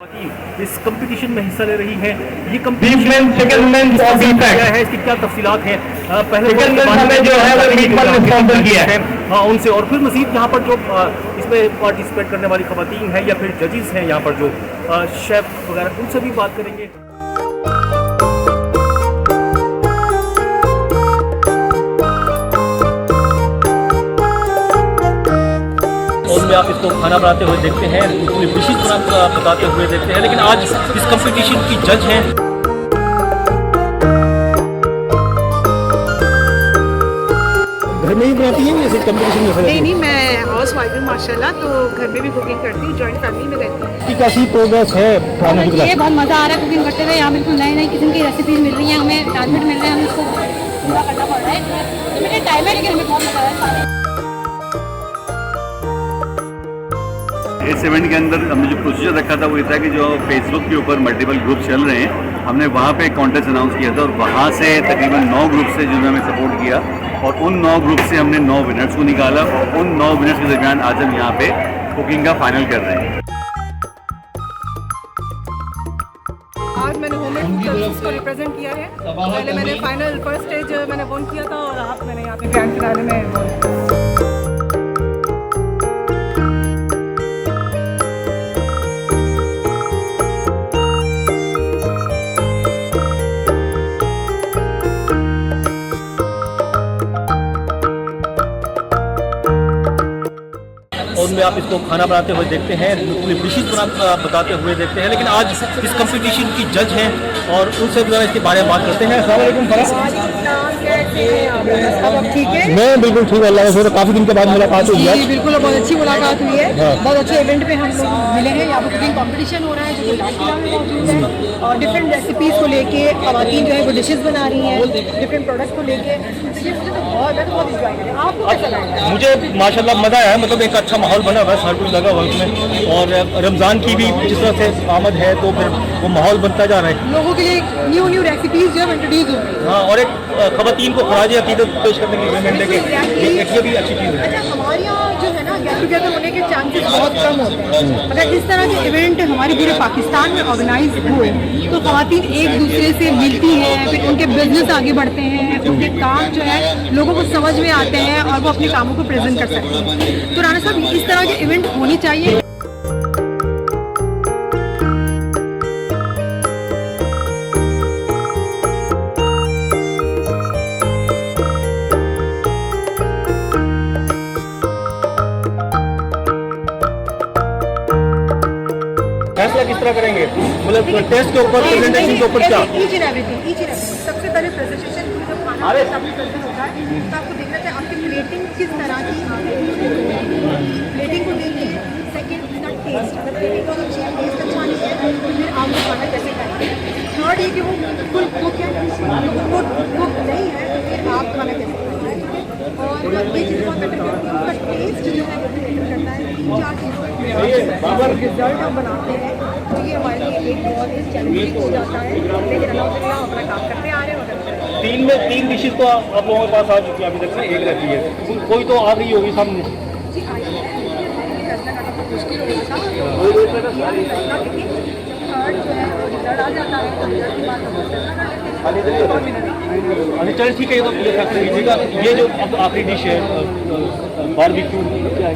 इस कंपटीशन में हिस्सा ले रही है। ये कंपटीशन क्या है, इसकी क्या तफसीलात है, पहले जो है वो स्पॉन्सर किया है उनसे, और फिर मज़ीद यहाँ पर जो इसमें पार्टिसिपेट करने वाली ख़वातीन हैं या फिर जजेस हैं यहाँ पर जो शेफ़ वगैरह, उनसे भी बात करेंगे। में आप इसको खाना बनाते हुए देखते हैं, डिशेज बताते हुए देखते हैं, लेकिन आज इस कंपटीशन की जज हैं। घर में ही बनाती हैं या कंपटीशन में? नहीं, मैं हाउस वाइफ हूँ माशाल्लाह, तो घर में भी कुकिंग करती हूँ, जॉइंट फैमिली में रहती हूँ। कैसी प्रोग्रेस है? ये बहुत मज़ा आ रहा है कुकिंग करते हुए। यहाँ बिल्कुल नई नई किस्म की रेसिपीज मिल रही हैं, हमें टैलेंट मिल रहे हैं, हमें इसको पूरा करना पड़ रहा है। मेरे टाइम है लेकिन हमें बहुत मज़ा आ रहा है। इस इवेंट के अंदर हमने जो प्रोसीजर रखा था वो ये था कि जो फेसबुक के ऊपर मल्टीपल ग्रुप चल रहे हैं, हमने वहाँ पे एक कॉन्टेस्ट अनाउंस किया था और वहाँ से तकरीबन 9 ग्रुप से जिन्होंने हमें सपोर्ट किया और उन 9 ग्रुप से हमने 9 विनर्स को निकाला और उन 9 विनर्स के दरमियान आज हम यहाँ पे कुकिंग का फाइनल कर रहे हैं। आज मैंने होममेड फूड को रिप्रेजेंट किया है। पहले मैंने फाइनल फर्स्ट स्टेज मैंने वोन किया था और आज मैंने यहाँ पे ग्रैंड फिनाले में में आप इसको खाना बनाते हुए देखते हैं, डिशेज बताते हुए देखते हैं, लेकिन आज इस कंपटीशन की जज हैं और उनसे भी इसके बारे में बात करते हैं। अस्सलाम वालेकुम फराज। ठीक है, मैं बिल्कुल ठीक, अल्लाह से काफ़ी दिन के बाद मुलाकात हुई है। जी बिल्कुल, बहुत अच्छी मुलाकात हुई है। बहुत अच्छे इवेंट पे हम लोग मिले हैं। यहाँ पर कुकिंग कंपटीशन हो रहा है जो लाल में मौजूद है और डिफरेंट रेसिपीज़ को लेके ख़वातीन जो है वो डिशेज बना रही हैं डिफरेंट प्रोडक्ट्स को लेके। मुझे तो बहुत इंजॉय किया। आपको कैसा लगा? मुझे माशाल्लाह मज़ा आया, मतलब एक अच्छा माहौल बना हुआ है, हर कुछ लगा हुआ है उसमें, और रमज़ान की भी जिस तरह से आमद है तो फिर वो माहौल बनता जा रहा है। लोगों के लिए न्यू रेसिपीज़ जो है इंट्रोड्यूस हो रही है। हाँ, और एक ख़वातीन को खराज अक़ीदत पेश करने की इवेंट है कि ये भी अच्छी चीज़ है। अच्छा, हमारे यहाँ जो है ना गेट टुगेदर होने के चांसेस बहुत कम होते हैं। अगर इस तरह के इवेंट हमारे पूरे पाकिस्तान में ऑर्गेनाइज हुए तो ख़वातीन एक दूसरे से मिलती हैं, फिर उनके बिजनेस आगे बढ़ते हैं, उनके काम जो है लोगों को समझ में आते हैं और वो अपने कामों को प्रेजेंट कर सकते हैं। तो राना साहब, इस तरह के इवेंट होने चाहिए। फैसला किस तरह करेंगे, मतलब टेस्ट के ऊपर, प्रेजेंटेशन के ऊपर क्या? Each and everything. सबसे पहले प्रेजेंटेशन जो खाना सबमिट करते होता है तो आपको देखना चाहिए आपकी प्लेटिंग किस तरह की प्लेटिंग को देखिए। सेकंड, इसका टेस्ट, अगर प्लेटिंग बहुत अच्छी है, टेस्ट अच्छा नहीं है तो फिर आप वो खाना कैसे करेंगे। थर्ड ये कि वो बिल्कुल कुक है, वो कुक नहीं है तो फिर आप खाना कैसे करेंगे। और ये चीज़ बहुत मैटर करती है, उसका टेस्ट जो है वो भी मैटर करता है। 3-4 चीज़ों का रिजल्ट हम बनाते हैं तो ये हमारे लिए एक बहुत चैलेंजिंग हो जाता है, लेकिन अल्हम्दुलिल्लाह हम अपना काम करते आ रहे हैं। 3 डिशेज तो आप लोगों के पास आ चुकी है, अभी तक से एक रहती है, कोई तो आ गई होगी सामने। जी फैसला करना बहुत मुश्किल हो था, थर्ड जो है रिजल्ट आ जाता है तो रिजल्ट की बात हम फैसला कर लेते हैं। अच्छा चलिए ठीक है, ये तो मुझे फैसला कीजिएगा। ये जो अब आखिरी डिश है बारबेक्यू,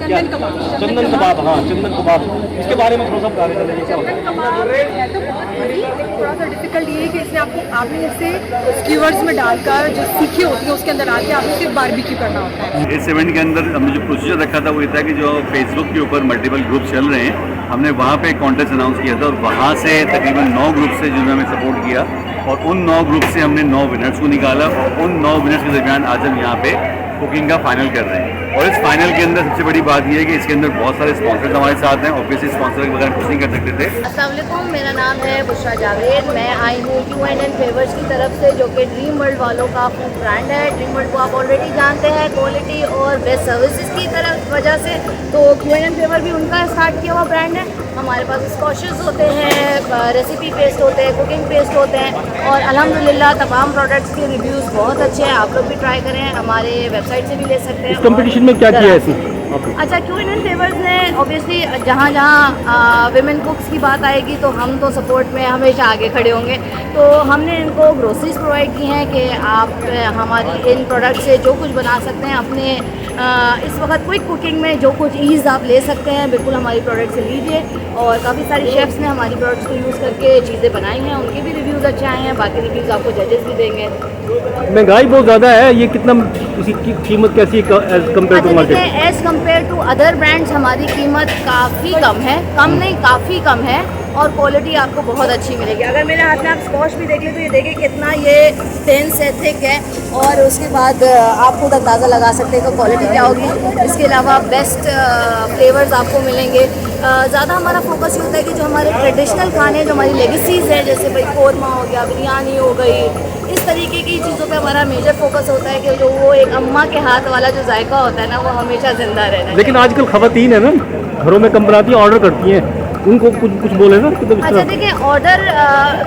चंदन कबाब। चंदन कबाब, हाँ चंदन कबाब, इसके बारे में थोड़ा सा बता दें क्या होता है? चंदन कबाब है तो बहुत बड़ी, लेकिन थोड़ा सा डिफिकल्ट ये है कि इसमें आपने इसे स्क्यूअर्स में डालकर जो सीखी होती है उसके अंदर डाल के आपने सिर्फ बारबेक्यू करना होता है। इस इवेंट के अंदर हमने जो प्रोसीजर रखा था वो ये था कि जो फेसबुक के ऊपर मल्टीपल ग्रुप चल रहे हैं, हमने वहाँ पे एक कॉन्टेस्ट अनाउंस किया था और वहाँ से तकरीबन 9 ग्रुप से जिन्होंने हमें सपोर्ट किया और उन 9 ग्रुप से हमने 9 विनर्स को निकाला और उन 9 विनर्स के दरमियान आज हम यहाँ पे कुकिंग का फाइनल कर रहे हैं। और इस फाइनल के अंदर सबसे बड़ी बात यह है कि इसके अंदर बहुत सारे स्पॉन्सर्स हमारे साथ हैं। ऑब्वियसली स्पॉन्सर के बगैर कुछ नहीं कर सकते थे। अस्सलाम वालेकुम, मेरा नाम है बुशरा जावेद। मैं आई हूँ QNN फेवर्स की तरफ से, जो कि ड्रीम वर्ल्ड वालों का फूड ब्रांड है। ड्रीम वर्ल्ड को आप ऑलरेडी जानते हैं क्वालिटी और बेस्ट सर्विसेज की तरफ वजह से, तो QNN फेवर भी उनका स्टार्ट किया हुआ ब्रांड है। हमारे पास स्कॉशेस होते हैं, रेसिपी पेस्ट होते हैं, कुकिंग पेस्ट होते हैं और अल्हम्दुलिल्लाह तमाम प्रोडक्ट्स के रिव्यूज़ बहुत अच्छे हैं। आप लोग भी ट्राई करें, हमारे वेबसाइट से भी ले सकते हैं। इस कंपटीशन में क्या किया है? आपको? अच्छा, क्यूएनएन फेवर्स ने ऑब्वियसली जहाँ जहाँ विमेन कुक्स की बात आएगी तो हम तो सपोर्ट में हमेशा आगे खड़े होंगे। तो हमने इनको ग्रोसरीज प्रोवाइड की हैं कि आप हमारी इन प्रोडक्ट से जो कुछ बना सकते हैं अपने इस वक्त क्विक कुकिंग में जो कुछ ईज़ आप ले सकते हैं, बिल्कुल हमारी प्रोडक्ट से लीजिए। और काफ़ी सारी शेफ्स ने हमारी प्रोडक्ट्स को यूज़ करके चीज़ें बनाई हैं, उनके भी रिव्यूज़ अच्छे आए हैं, बाकी रिव्यूज़ आपको जजेस भी देंगे। महंगाई बहुत ज़्यादा है, ये कितना, इसकी कीमत कैसी है एज कम्पेयर टू अच्छा मार्केट? देखिए, as compare to other brands हमारी कीमत काफ़ी कम है, कम नहीं काफ़ी कम है, और क्वालिटी आपको बहुत अच्छी मिलेगी। अगर मेरे हाथ में आप स्कॉच भी देख लें तो ये देखिए कितना ये टेंस है, थिक है, और उसके बाद आप खुद अंदाज़ा लगा सकते हैं कि क्वालिटी क्या होगी। इसके अलावा बेस्ट फ्लेवर्स आपको मिलेंगे। ज़्यादा हमारा फोकस ये होता है कि जो हमारे ट्रेडिशनल खाने, जो हमारी लेगेसीज़ हैं, जैसे भाई कौरमा हो गया, बिरयानी हो गई, इस तरीके की चीज़ों पे हमारा मेजर फोकस होता है कि जो वो एक अम्मा के हाथ वाला जो जायका होता है ना, वो हमेशा ज़िंदा रहना। लेकिन आजकल खवातीन है ना, घरों में कम बनाती हैं, ऑर्डर करती हैं, उनको कुछ बोले ना कि अच्छा देखिए, ऑर्डर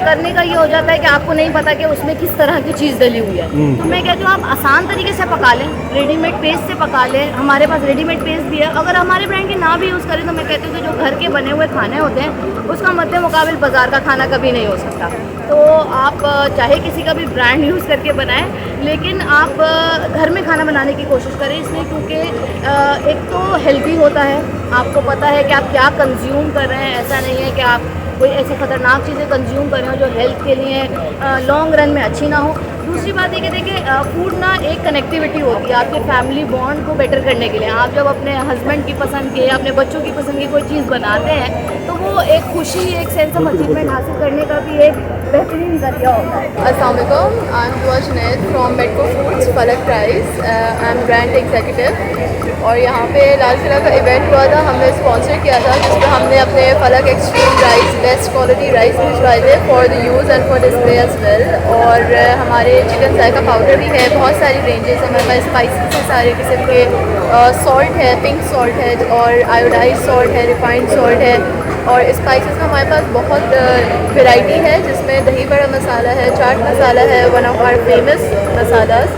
करने का ये हो जाता है कि आपको नहीं पता कि उसमें किस तरह की चीज़ डली हुई है। तो मैं कहती हूँ आप आसान तरीके से पका लें, रेडीमेड पेस्ट से पका लें। हमारे पास रेडीमेड पेस्ट भी है। अगर हमारे ब्रांड की ना भी यूज़ करें तो मैं कहती हूँ कि जो घर के बने हुए खाने होते हैं उसका मद्दे मुकाबिल बाज़ार का खाना कभी नहीं हो सकता। तो आप चाहे किसी का भी ब्रांड यूज़ करके बनाएं, लेकिन आप घर में खाना बनाने की कोशिश करें, इसलिए क्योंकि एक तो हेल्दी होता है, आपको पता है कि आप क्या कंज्यूम कर रहे हैं। ऐसा नहीं है कि आप कोई ऐसी ख़तरनाक चीज़ें कंज्यूम कर रहे हो जो हेल्थ के लिए लॉन्ग रन में अच्छी ना हो। दूसरी बात ये कि देखिए, फूड ना एक कनेक्टिविटी होती है आपके फैमिली बॉन्ड को बेटर करने के लिए। आप जब अपने हस्बैंड की पसंद की, अपने बच्चों की पसंद की कोई चीज़ बनाते हैं तो वो एक खुशी, एक सेंस ऑफ अचीवमेंट हासिल करने का भी एक बेहतरीन जरिया होता है। अस्सलाम वालेकुम, आई एम दुआ जुनैद फ्रॉम मेडको फूड्स फलक rice. I am brand executive और यहाँ पे लाल किला का इवेंट हुआ था, हमने स्पॉन्सर किया था, जिसमें हमने अपने Falak extreme rice, best quality rice भिजवाए थे for the use and for display as well. और हमारे चिकन जायका पाउडर भी है, बहुत सारी रेंजेस हमारे पास, स्पाइसेस है सारे किस्म के, सॉल्ट है, पिंक सॉल्ट है और आयोडाइज सॉल्ट है, रिफाइंड सॉल्ट है। और स्पाइसेस में हमारे पास बहुत वैरायटी है, जिसमें दही बड़ा मसाला है, चाट मसाला है, one of our famous masalas,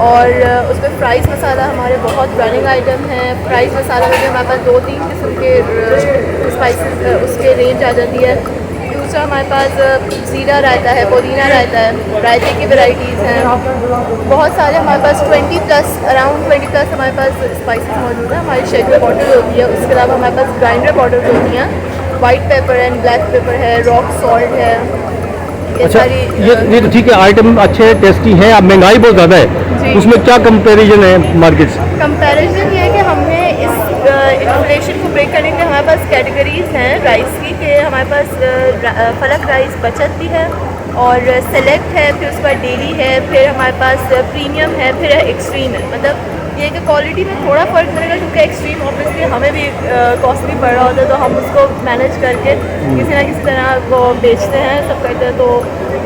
और उसमें फ्राइज़ मसाला हमारे बहुत रनिंग आइटम है। फ्राइज़ मसाला में भी हमारे पास 2-3 किस्म के स्पाइसेस उसके रेंज आ जाती है। दूसरा हमारे पास ज़ीरा रायता है, पुदीना रायता है, रायते की वैराइटीज़ हैं बहुत सारे हमारे पास। 20+ अराउंड 20+ हमारे पास स्पाइसेस मौजूद है। हमारी शेकर बॉटल होती है, उसके अलावा हमारे पास ग्राइंडर बॉटल होती हैं, white paper and black pepper है, रॉक सॉल्ट है। अच्छा, ये तो ठीक है, आइटम अच्छे हैं, टेस्टी हैं। अब महंगाई बहुत ज़्यादा है, उसमें क्या कंपैरिजन है मार्केट से? कंपैरिजन ये है कि हमने इस इन्फ्लेशन को ब्रेक करने के लिए हमारे पास कैटेगरीज़ हैं राइस की, कि हमारे पास फलक राइस बचत भी है और सेलेक्ट है, फिर उसके बाद डेली है, फिर हमारे पास प्रीमियम है, फिर एक्सट्रीम है। मतलब ये कि क्वालिटी में थोड़ा फ़र्क मिलेगा, क्योंकि एक्सट्रीम ऑब्वियसली हमें भी कॉस्टली पड़ रहा होता है, तो हम उसको मैनेज करके किसी ना किसी तरह वो बेचते हैं, सब करते हैं। तो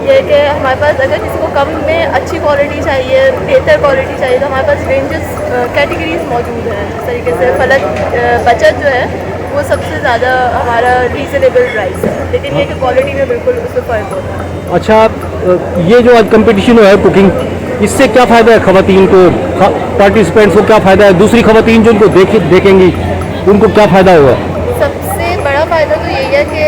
ये कि हमारे पास अगर किसी को कम में अच्छी क्वालिटी चाहिए, बेहतर क्वालिटी चाहिए, तो हमारे पास रेंजेस कैटेगरीज मौजूद हैं। इस तरीके से फलक बचत जो है वो सबसे ज़्यादा हमारा रीज़नेबल प्राइस है, लेकिन ये कि क्वालिटी में बिल्कुल उसमें फ़र्क होता है। अच्छा, ये जो आज कंपटीशन है कुकिंग, इससे क्या फ़ायदा है खवातीन को, पार्टिसिपेंट्स को क्या फ़ायदा है? दूसरी खवातीन जो उनको देखेंगी उनको क्या फ़ायदा होगा? सबसे बड़ा फ़ायदा तो यही है कि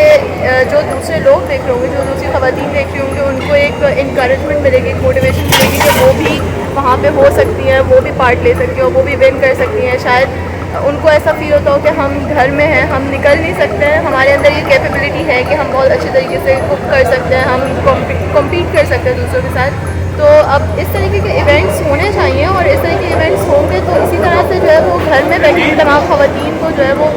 जो दूसरे लोग देख रहे होंगे, जो दूसरी खवातीन देख रही होंगी, उनको एक इनकरेजमेंट मिलेगी, एक मोटिवेशन मिलेगी कि वो भी वहाँ पे हो सकती हैं, वो भी पार्ट ले सकती हैं, वो भी विन कर सकती हैं। शायद उनको ऐसा फील होता हो कि हम घर में हैं, हम निकल नहीं सकते हैं, हमारे अंदर ये कैपेबिलिटी है कि हम बहुत अच्छे तरीके से कुक कर सकते हैं, हम कम्पीट कर सकते हैं दूसरों के साथ। तो अब इस तरीके के इवेंट्स होने चाहिए, और इस तरह के इवेंट्स होंगे तो इसी तरह से जो है वो घर में बैठी तमाम खवातीन को जो है वो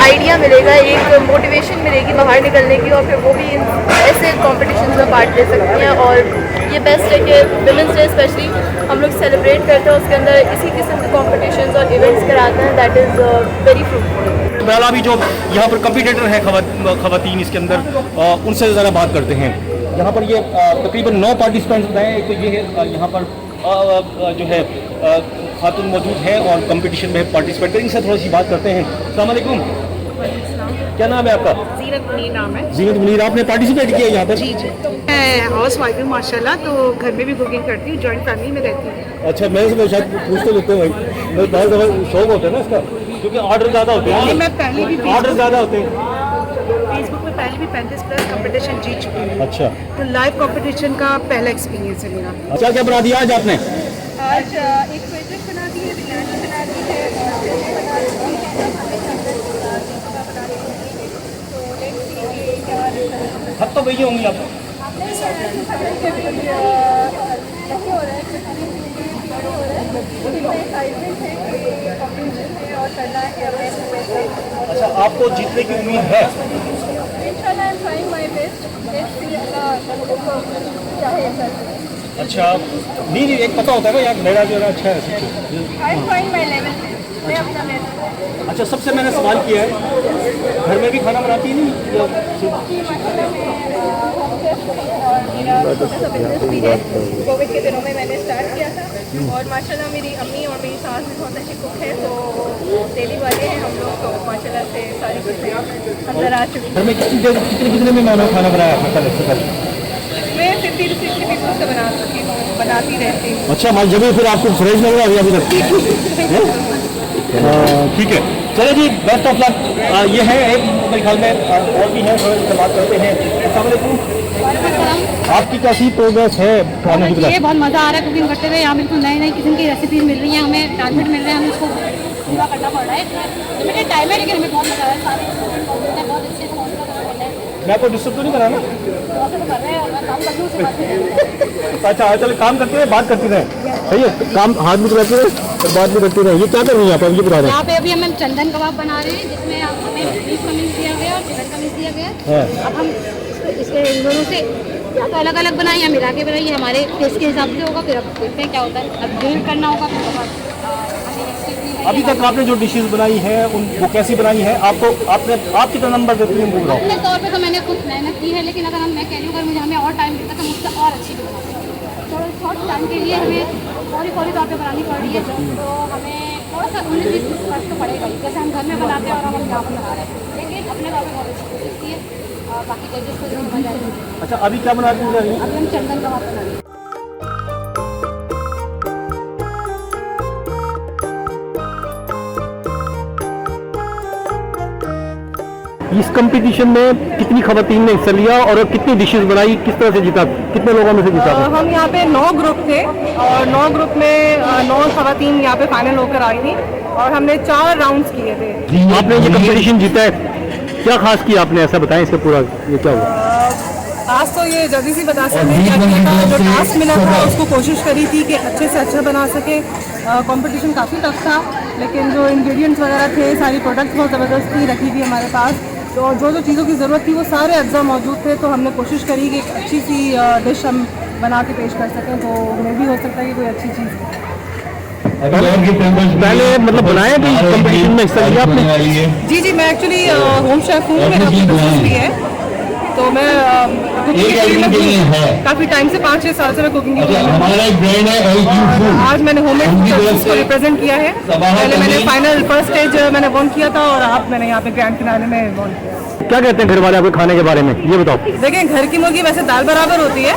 आइडिया मिलेगा, एक मोटिवेशन मिलेगी बाहर निकलने की, और फिर वो भी ऐसे कॉम्पिटिशन में पार्ट ले सकती हैं। और ये बेस्ट है कि विमेंस डे स्पेशली हम लोग सेलिब्रेट करते हैं, उसके अंदर इसी किस्म के कॉम्पिटिशन और इवेंट्स कराते हैं, दैट इज़ वेरी फ्रूटफुल। पहला भी जो यहाँ पर कंपटीटर हैं खवातीन, इसके अंदर उनसे ज़रा बात करते हैं। यहाँ पर ये तकरीबन 9 पार्टिसिपेंट्स बताएं। एक तो ये है यहाँ पर जो है खातून मौजूद है और कंपटीशन में पार्टिसिपेट करें, इनसे थोड़ी सी बात करते हैं। अस्सलाम वालेकुम, क्या नाम है आपका? जीनत मुनीर नाम है। जीनत मुनीर, आपने पार्टिसिपेट किया यहाँ पर? जी जी, मैं हाउस वाइफ हूँ माशाल्लाह, तो घर में भी कुकिंग करती हूँ, जॉइंट फैमिली में रहती हूँ। अच्छा, मैं शायद पूछते लेते हैं भाई, बहुत ज़्यादा शौक होता है ना इसका। क्योंकि ऑर्डर ज़्यादा होते हैं। मैं पहले भी ऑर्डर ज़्यादा होते हैं। फेसबुक पे पहले भी 35+ कंपटीशन जीत चुकी हूँ। अच्छा, तो लाइव कंपटीशन का पहला एक्सपीरियंस है मेरा। क्या क्या बना दिया आज आपने? आज एक प्रोजेक्ट बना दी है, बिरयानी बना दी है और फिश बना दी है, बना दी है। तो लेट्स सी कि क्या रिजल्ट हद तो गई होंगी आप। नहीं हो रहा है, एक्साइटमेंट है कि कॉम्पिटिशन है और करना है। अच्छा, आपको जीतने की उम्मीद है? इंशाल्लाह I am trying my best, let's see क्या है सर। अच्छा, नहीं एक पता होता है ना यार, मेरा जो है अच्छा है। I am trying my level, मैं अपना बेस्ट। अच्छा, सबसे मैंने सवाल किया है, घर में भी खाना बनाती नहीं? और मेरा छोटा सा बिजनेस भी है, कोविड के दिनों में मैंने स्टार्ट किया था और माशाल्लाह मेरी अम्मी और मेरी सास भी बहुत अच्छी कुक है, तो दिल्ली वाले हैं हम लोग, तो माशाल्लाह से सारी चीज़ें अंदर आ चुकी घर में कितने में मैंने खाना बनाया मतलब इससे पहले? मैं 50 to 60 पीपल से बना चुकी हूँ, बनाती रहती हूँ। अच्छा, मान जब फिर आपको फ्रेश लग रहा है अभी तक? ठीक है, चलो जी, बेस्ट ऑफ लक। ये है एक मेरे ख्याल में और भी है, थोड़ा बात करते हैं। अस्सलाम वालेकुम, आपकी कैसी प्रोग्रेस है खाने की? ये बहुत मज़ा आ रहा है कुकिंग करते हुए। यहाँ बिल्कुल नई नई किस्म की रेसिपीज मिल रही हैं, हमें टारगेट मिल रहे हैं, हमें उसको पूरा करना पड़ रहा है। लिमिटेड टाइम है लेकिन हमें बहुत मज़ा आ रहा है। सारे बहुत अच्छे से मैं आपको डिस्टर्ब तो नहीं करा ना? कर रहे हैं और मैं काम कर लूँ उससे। अच्छा, चलो काम करते हैं, बात करती रहे, सही है? काम हाथ भी करते रहे और बात भी करती रहे। ये क्या कर रही हैं आप? ये बता रहे हैं। यहाँ पे अभी हम चंदन कबाब बना रहे हैं, जिसमें हमें बीफ का मिक्स दिया गया और चिकन का मिक्स दिया गया। अब हम इसके इन दोनों से या तो अलग अलग बनाए या मिला के बनाइए, हमारे टेस्ट के हिसाब से होगा। फिर अब देखते हैं क्या होता है, अब ग्रिल करना होगा। फिर अभी तक आपने जो डिशेस बनाई है वो कैसी बनाई है? आपने आप कितना नंबर देते हैं बोल रहा हूँ? अपने तौर पे तो मैंने कुछ मेहनत की है, लेकिन अगर मैं कह रही हूँ, अगर मुझे हमें और टाइम मिलता तो मुझसे और अच्छी भी बना सकती। थोड़ा शॉर्ट टाइम के लिए हमें फौरी तौर पे बनानी पड़ रही है, तो हमें थोड़ा सा 19-20 फर्क तो पड़ेगा ही। जैसे हम घर में बनाते हैं और हम यहाँ पर बना रहे हैं, लेकिन अपने तौर पर बहुत अच्छी कोशिश की है। बाकी जजेस को जो समझ आएगी। अच्छा, अभी क्या बना रही हैं? अभी हम चंदन कबाब बना रहे हैं। इस कंपटीशन में कितनी खवातीन ने हिस्सा लिया और कितनी डिशेस बनाई, किस तरह से जीता, कितने लोगों में से जीता? हम यहाँ पे 9 ग्रुप थे और 9 ग्रुप में 9 खवातीन यहाँ पे फाइनल होकर आई थी और हमने 4 राउंड्स किए थे। आपने ये कंपटीशन जीता है, क्या खास किया आपने, ऐसा बताएं इसका पूरा ये क्या हुआ? आज तो ये जल्दी से बता सकते हैं क्या किया था। जो टास्क मिला था उसको कोशिश करी थी कि अच्छे से अच्छा बना सके। कंपटीशन काफ़ी टफ था, लेकिन जो इंग्रेडिएंट्स वगैरह थे, सारी प्रोडक्ट्स बहुत ज़बरदस्त थी रखी थी हमारे पास, तो जो जो चीज़ों की ज़रूरत थी वो सारे अज्जा मौजूद थे। तो हमने कोशिश करी कि एक अच्छी सी डिश हम बना के पेश कर सकें, तो मे भी हो सकता है कि कोई अच्छी चीज़ पहले मतलब बनाया कि कंपटीशन में हिस्सा लिया आपने? जी, मैं एक्चुअली होम शेफ हूँ, मेरा अपनी बिजनेस भी है, तो मैं काफ़ी टाइम से 5-6 साल से मैं कुकिंग की आज मैंने होममेड सर्विस को रिप्रेजेंट किया है। पहले मैंने फाइनल फर्स्ट स्टेज मैंने वॉन किया था और अब मैंने यहाँ पे ग्रैंड फिनाले में वॉन किया। क्या कहते हैं घर वाले आपके खाने के बारे में, ये बताओ? देखिए, घर की मुर्गी वैसे दाल बराबर होती है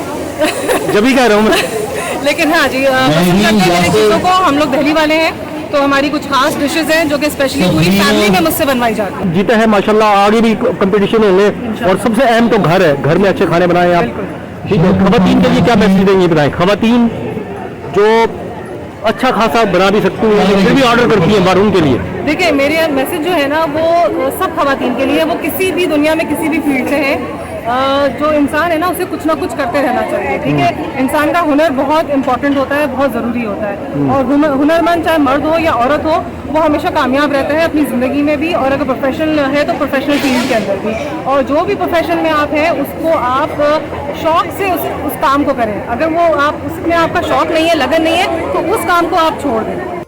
जब ही कह रहा हूँ मैं लेकिन हाँ जी, पसंद करते हैं मेरी चीज़ों को। हम लोग दिल्ली वाले हैं, तो हमारी कुछ खास डिशेस हैं जो कि स्पेशली पूरी फैमिली में मुझसे बनवाई जाती है। जीता है माशाल्लाह, आगे भी कंपटीशन होंगे और सबसे अहम तो घर है, घर में अच्छे खाने बनाए आप। ठीक है, खवातीन के लिए क्या मैसेज देंगे बताएं? खवातीन जो अच्छा खासा बना भी सकती हैं लेकिन फिर भी ऑर्डर करती हैं बाहर, उनके लिए देखिए, मेरे मैसेज जो है ना वो सब खवातीन के लिए, वो किसी भी दुनिया में किसी भी फील्ड से है। जो इंसान है ना उसे कुछ ना कुछ करते रहना चाहिए। ठीक है, इंसान का हुनर बहुत इंपॉर्टेंट होता है, बहुत ज़रूरी होता है, और हुनरमंद चाहे मर्द हो या औरत हो, वो हमेशा कामयाब रहता है अपनी ज़िंदगी में भी, और अगर प्रोफेशनल है तो प्रोफेशनल फील्ड के अंदर भी। और जो भी प्रोफेशन में आप हैं उसको आप शौक से उस काम को करें। अगर वो आप उसमें आपका शौक नहीं है, लगन नहीं है, तो उस काम को आप छोड़ दें।